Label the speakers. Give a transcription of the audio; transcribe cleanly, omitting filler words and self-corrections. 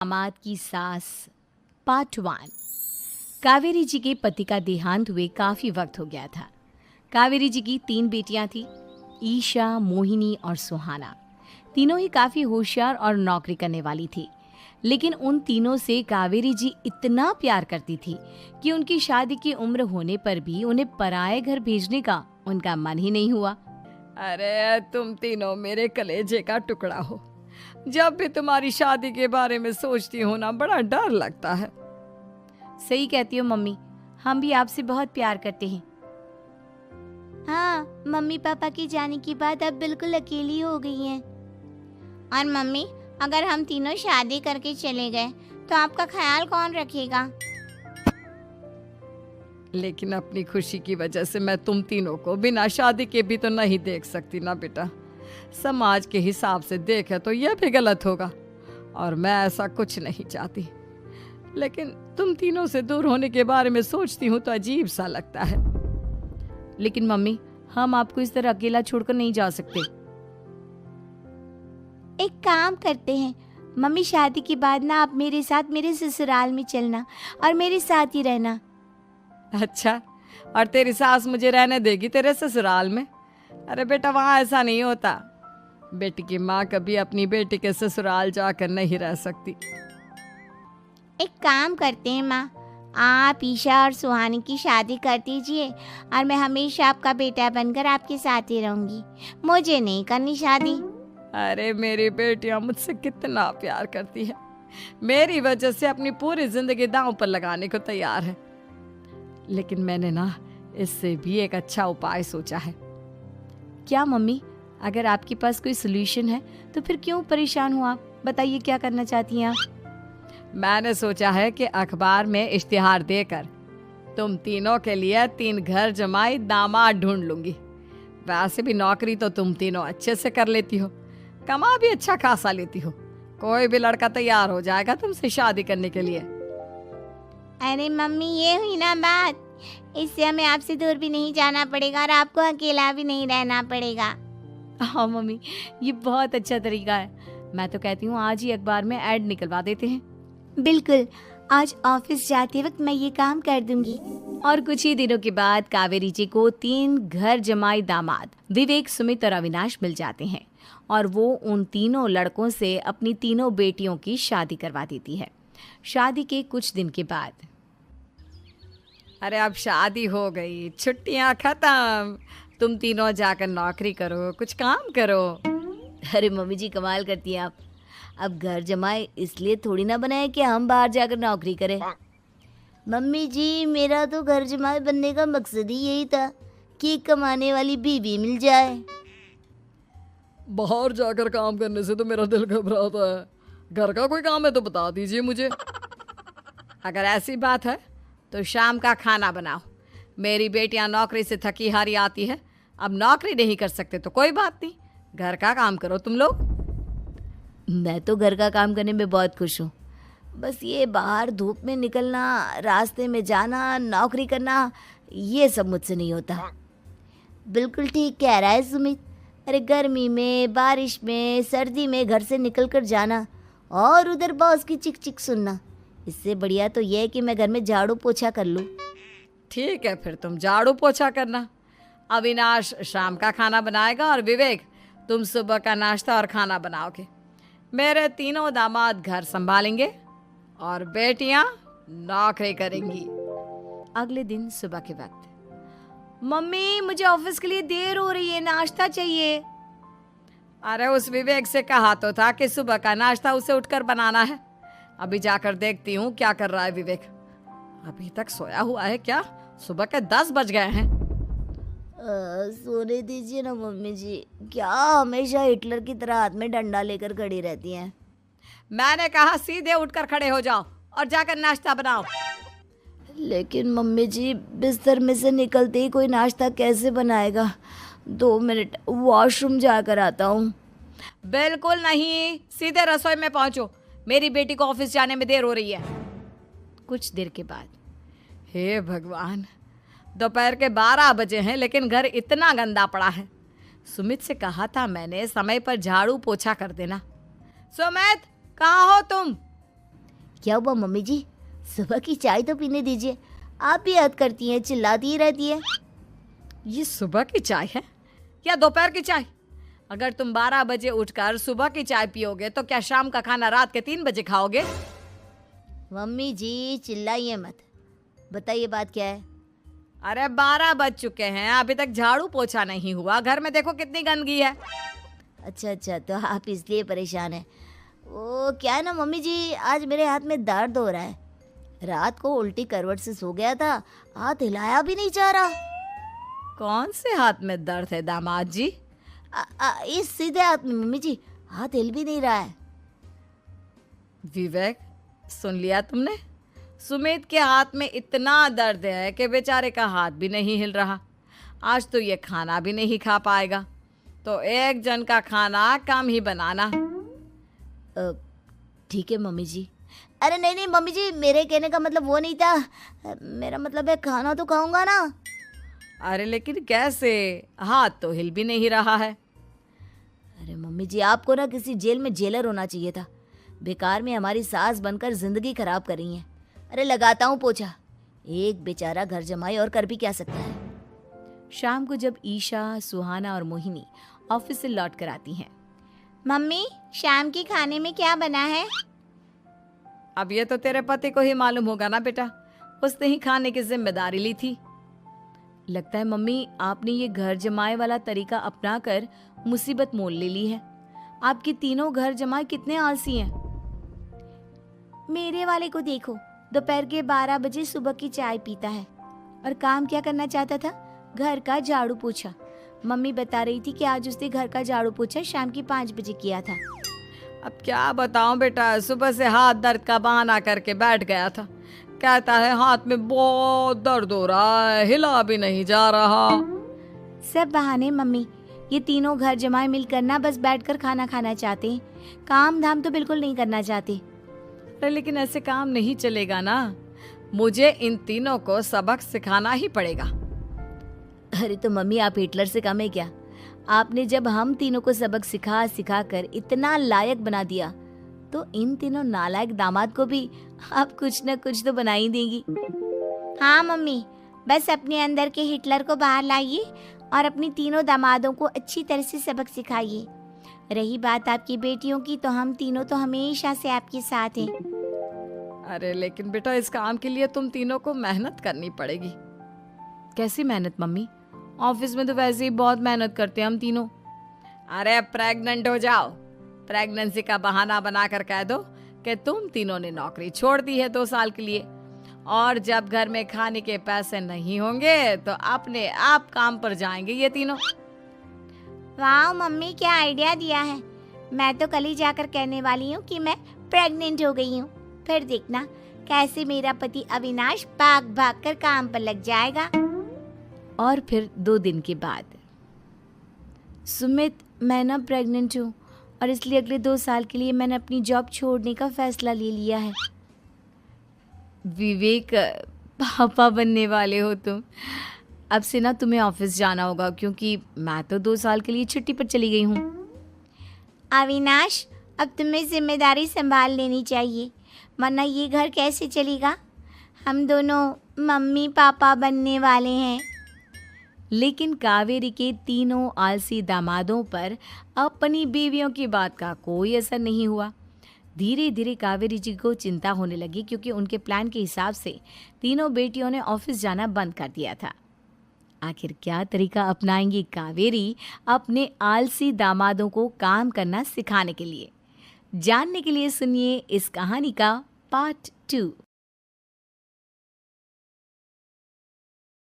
Speaker 1: दामाद की सास पार्ट 1। कावेरी जी के पति का देहांत हुए काफ़ी वक्त हो गया था। कावेरी जी की 3 बेटियां थीं, ईशा, मोहिनी और सुहाना। तीनों ही काफ़ी होशियार और नौकरी करने वाली थी। लेकिन उन तीनों से कावेरी जी इतना प्यार करती थी कि उनकी शादी की उम्र होने पर भी उन्हें पराये घर भेजने का उनका मन ही नहीं हुआ।
Speaker 2: अरे तुम तीनों मेरे कलेजे का टुकड़ा हो। जब भी तुम्हारी शादी के बारे में सोचती हूँ ना, बड़ा डर लगता है।
Speaker 1: सही कहती हो मम्मी, हम भी आपसे बहुत प्यार करते हैं।
Speaker 3: हाँ, मम्मी पापा के जाने के बाद अब बिल्कुल अकेली हो गई हैं। और मम्मी, अगर हम तीनों शादी करके चले गए तो आपका ख्याल कौन रखेगा?
Speaker 2: लेकिन अपनी खुशी की वजह से मैं तुम तीनों को बिना शादी के भी तो नहीं देख सकती ना बेटा। समाज के हिसाब से देखे तो यह भी गलत होगा और मैं ऐसा कुछ नहीं चाहती। लेकिन तुम तीनों से दूर होने के बारे में सोचती हूँ तो अजीब सा लगता है।
Speaker 1: लेकिन मम्मी, हम आपको इस तरह अकेला छोड़कर नहीं जा सकते।
Speaker 3: एक काम करते हैं मम्मी, शादी के बाद ना आप मेरे साथ मेरे ससुराल में चलना और मेरे साथ ही रहना।
Speaker 2: अच्छा, और तेरी सास मुझे रहने देगी तेरे ससुराल में? अरे बेटा, वहाँ ऐसा नहीं होता। बेटी की माँ कभी अपनी बेटी के ससुराल जाकर नहीं रह सकती।
Speaker 3: एक काम करते हैं माँ, आप ईशा और सुहानी की शादी कर दीजिए और मैं हमेशा आपका बेटा बनकर आपके साथ ही रहूंगी। मुझे नहीं करनी शादी।
Speaker 2: अरे मेरी बेटियां मुझसे कितना प्यार करती है, मेरी वजह से अपनी पूरी जिंदगी दांव पर लगाने को तैयार है। लेकिन मैंने ना इससे भी एक अच्छा उपाय सोचा है।
Speaker 1: क्या मम्मी? अगर आपके पास कोई सोल्यूशन है तो फिर क्यों परेशान हो आप? बताइए, क्या करना चाहती हैं आप?
Speaker 2: मैंने सोचा है कि अखबार में इश्तिहार देकर तुम तीनों के लिए 3 घर जमाई दामाद ढूंढ लूंगी। वैसे भी नौकरी तो तुम तीनों अच्छे से कर लेती हो, कमा भी अच्छा खासा लेती हो। कोई भी लड़का तैयार हो जाएगा तुमसे शादी करने के लिए।
Speaker 3: अरे मम्मी, ये हुई ना बात। इससे हमें आपसे दूर भी नहीं जाना पड़ेगा और आपको अकेला भी नहीं रहना पड़ेगा।
Speaker 1: हाँ मम्मी, ये बहुत अच्छा तरीका है। मैं तो कहती हूँ आज ही अखबार में ऐड निकलवा देते हैं।
Speaker 3: बिल्कुल, आज ऑफिस जाते वक्त मैं ये काम कर दूंगी।
Speaker 1: और कुछ ही दिनों के बाद कावेरी जी को 3 घर जमाई दामाद विवेक, सुमित और अविनाश मिल जाते हैं और वो उन तीनों लड़कों से अपनी तीनों बेटियों की शादी करवा देती है। शादी के कुछ दिन के बाद,
Speaker 2: अरे अब शादी हो गई, छुट्टियां खत्म, तुम तीनों जाकर नौकरी करो, कुछ काम करो।
Speaker 1: अरे मम्मी जी, कमाल करती हैं आप। अब घर जमाए इसलिए थोड़ी ना बनाए कि हम बाहर जाकर नौकरी करें।
Speaker 3: मम्मी जी, मेरा तो घर जमाई बनने का मकसद ही यही था कि कमाने वाली बीवी मिल जाए।
Speaker 2: बाहर जाकर काम करने से तो मेरा दिल घबराता है। घर का कोई काम है तो बता दीजिए मुझे। अगर ऐसी बात है तो शाम का खाना बनाओ। मेरी बेटियां नौकरी से थकी हारी आती है, अब नौकरी नहीं कर सकते तो कोई बात नहीं, घर का काम करो तुम लोग।
Speaker 1: मैं तो घर का काम करने में बहुत खुश हूँ। बस ये बाहर धूप में निकलना, रास्ते में जाना, नौकरी करना, ये सब मुझसे नहीं होता।
Speaker 3: बिल्कुल ठीक कह रहा है सुमित। अरे गर्मी में, बारिश में, सर्दी में घर से निकल कर जाना और उधर बॉस की चिक चिक सुनना, इससे बढ़िया तो यह है कि मैं घर में झाड़ू पोछा कर लूँ।
Speaker 2: ठीक है, फिर तुम झाड़ू पोछा करना। अविनाश शाम का खाना बनाएगा और विवेक तुम सुबह का नाश्ता और खाना बनाओगे। मेरे तीनों दामाद घर संभालेंगे और बेटियां नौकरी करेंगी।
Speaker 1: अगले दिन सुबह के वक्त, मम्मी मुझे ऑफिस के लिए देर हो रही है, नाश्ता चाहिए।
Speaker 2: अरे उस विवेक से कहा तो था कि सुबह का नाश्ता उसे उठकर बनाना है। अभी जाकर देखती हूँ क्या कर रहा है विवेक। अभी तक सोया हुआ है क्या? सुबह के 10 बज गए हैं।
Speaker 3: सोने दीजिए ना मम्मी जी, क्या हमेशा हिटलर की तरह हाथ में डंडा लेकर खड़ी रहती हैं।
Speaker 2: मैंने कहा सीधे उठकर खड़े हो जाओ और जाकर नाश्ता बनाओ।
Speaker 3: लेकिन मम्मी जी, बिस्तर में से निकलते ही कोई नाश्ता कैसे बनाएगा? 2 मिनट, वॉशरूम जाकर आता हूँ।
Speaker 2: बिल्कुल नहीं, सीधे रसोई में पहुंचो, मेरी बेटी को ऑफिस जाने में देर हो रही है।
Speaker 1: कुछ देर के बाद,
Speaker 2: हे भगवान, दोपहर के 12 बजे हैं लेकिन घर इतना गंदा पड़ा है। सुमित से कहा था मैंने समय पर झाड़ू पोछा कर देना। सुमित, कहाँ हो तुम?
Speaker 3: क्या हुआ मम्मी जी? सुबह की चाय तो पीने दीजिए। आप भी याद करती हैं, चिल्लाती ही रहती है।
Speaker 2: ये सुबह की चाय है या दोपहर की चाय? अगर तुम 12 बजे उठकर सुबह की चाय पियोगे तो क्या शाम का खाना रात के 3 बजे खाओगे?
Speaker 3: मम्मी जी चिल्लाइए मत, बताइए बात क्या है?
Speaker 2: अरे 12 बज चुके हैं, अभी तक झाड़ू पोछा नहीं हुआ। घर में देखो कितनी गंदगी है।
Speaker 3: अच्छा, तो आप इसलिए परेशान हैं। वो क्या है ना मम्मी जी, आज मेरे हाथ में दर्द हो रहा है। रात को उल्टी करवट से सो गया था, हाथ हिलाया भी नहीं जा रहा।
Speaker 2: कौन से हाथ में दर्द है दामाद जी?
Speaker 3: इस सीधे हाथ में मम्मी जी, हाथ हिल भी नहीं रहा है।
Speaker 2: विवेक, सुन लिया तुमने? सुमित के हाथ में इतना दर्द है कि बेचारे का हाथ भी नहीं हिल रहा। आज तो ये खाना भी नहीं खा पाएगा, तो एक जन का खाना कम ही बनाना।
Speaker 3: ठीक है मम्मी जी। अरे नहीं मम्मी जी, मेरे कहने का मतलब वो नहीं था। मेरा मतलब है खाना तो खाऊंगा ना।
Speaker 2: अरे लेकिन कैसे? हाथ तो हिल भी नहीं रहा है।
Speaker 3: अरे मम्मी जी, आपको ना किसी जेल में जेलर होना चाहिए था। बेकार में हमारी सास बनकर जिंदगी खराब कर रही हैं। अरे लगाता हूँ पोछा। एक बेचारा घर जमाई और कर भी क्या सकता है।
Speaker 1: शाम को जब ईशा, सुहाना और मोहिनी ऑफिस से लौट कर आती हैं।
Speaker 3: मम्मी, शाम के खाने में क्या बना है?
Speaker 2: अब ये तो तेरे पति को ही मालूम होगा ना बेटा, उसने ही खाने की जिम्मेदारी ली थी।
Speaker 1: लगता है मम्मी आपने ये घर जमाए वाला तरीका अपनाकर मुसीबत मोल ले ली है। आपके तीनों घर जमाए कितने आलसी हैं। मेरे वाले को देखो, दोपहर के 12 बजे सुबह की चाय पीता है और काम क्या करना चाहता था? घर का झाड़ू पोछा। मम्मी बता रही थी कि आज उसने घर का झाड़ू पोछा शाम के 5 बजे किया था।
Speaker 2: अब क्या बताऊं बेटा, सुबह से हाथ दर्द का बहाना करके बैठ गया था। कहता है हाथ में बहुत दर्द हो रहा है, हिला भी नहीं जा रहा।
Speaker 1: सब बहाने मम्मी। ये तीनों घर जमाए मिलकर ना बस बैठकर खाना खाना चाहते हैं, काम धाम तो बिल्कुल नहीं करना चाहते।
Speaker 2: अरे लेकिन ऐसे काम नहीं चलेगा ना, मुझे इन तीनों को सबक सिखाना ही पड़ेगा।
Speaker 3: अरे तो मम्मी, आप हिटलर से कम है क्या? आपने जब हम तीनों को सबक सिखा कर इतना लायक बना दिया, तो इन तीनों नालायक दामाद को भी आप कुछ न कुछ तो बना ही देंगी। हाँ मम्मी, बस अपने अंदर के हिटलर को बाहर लाइए और अपनी तीनों दामादों को अच्छी तरह से सबक सिखाइए। रही बात आपकी बेटियों की, तो हम तीनों तो हमेशा से आपके साथ हैं।
Speaker 2: अरे लेकिन बेटा, इस काम के लिए तुम तीनों को मेहनत करनी पड़ेगी।
Speaker 1: कैसी मेहनत मम्मी? ऑफिस में तो वैसे ही बहुत मेहनत करते हैं हम तीनों।
Speaker 2: अरे प्रेग्नेंट हो जाओ, प्रेगनेंसी का बहाना बनाकर कह दो कि तुम तीनों ने नौकरी छोड़ दी है 2 साल के लिए, और जब घर में खाने के पैसे नहीं होंगे तो अपने आप काम पर जाएंगे ये तीनों।
Speaker 3: वाह मम्मी, क्या आइडिया दिया है। मैं तो कल ही जाकर कहने वाली हूँ कि मैं प्रेग्नेंट हो गई हूँ। फिर देखना कैसे मेरा पति अविनाश भाग भाग कर काम पर लग जाएगा।
Speaker 1: और फिर 2 दिन के बाद, सुमित, मैं ना प्रेग्नेंट हूँ और इसलिए अगले 2 साल के लिए मैंने अपनी जॉब छोड़ने का फैसला ले लिया है। विवेक, पापा बनने वाले हो तुम। अब से ना तुम्हें ऑफिस जाना होगा, क्योंकि मैं तो 2 साल के लिए छुट्टी पर चली गई हूँ।
Speaker 3: अविनाश, अब तुम्हें जिम्मेदारी संभाल लेनी चाहिए, वरना ये घर कैसे चलेगा। हम दोनों मम्मी पापा बनने वाले हैं।
Speaker 1: लेकिन कावेरी के तीनों आलसी दामादों पर अपनी बीवियों की बात का कोई असर नहीं हुआ। धीरे धीरे कावेरी जी को चिंता होने लगी, क्योंकि उनके प्लान के हिसाब से तीनों बेटियों ने ऑफिस जाना बंद कर दिया था। आखिर क्या तरीका अपनाएंगी कावेरी अपने आलसी दामादों को काम करना सिखाने के लिए? जानने के लिए सुनिए इस कहानी का पार्ट 2।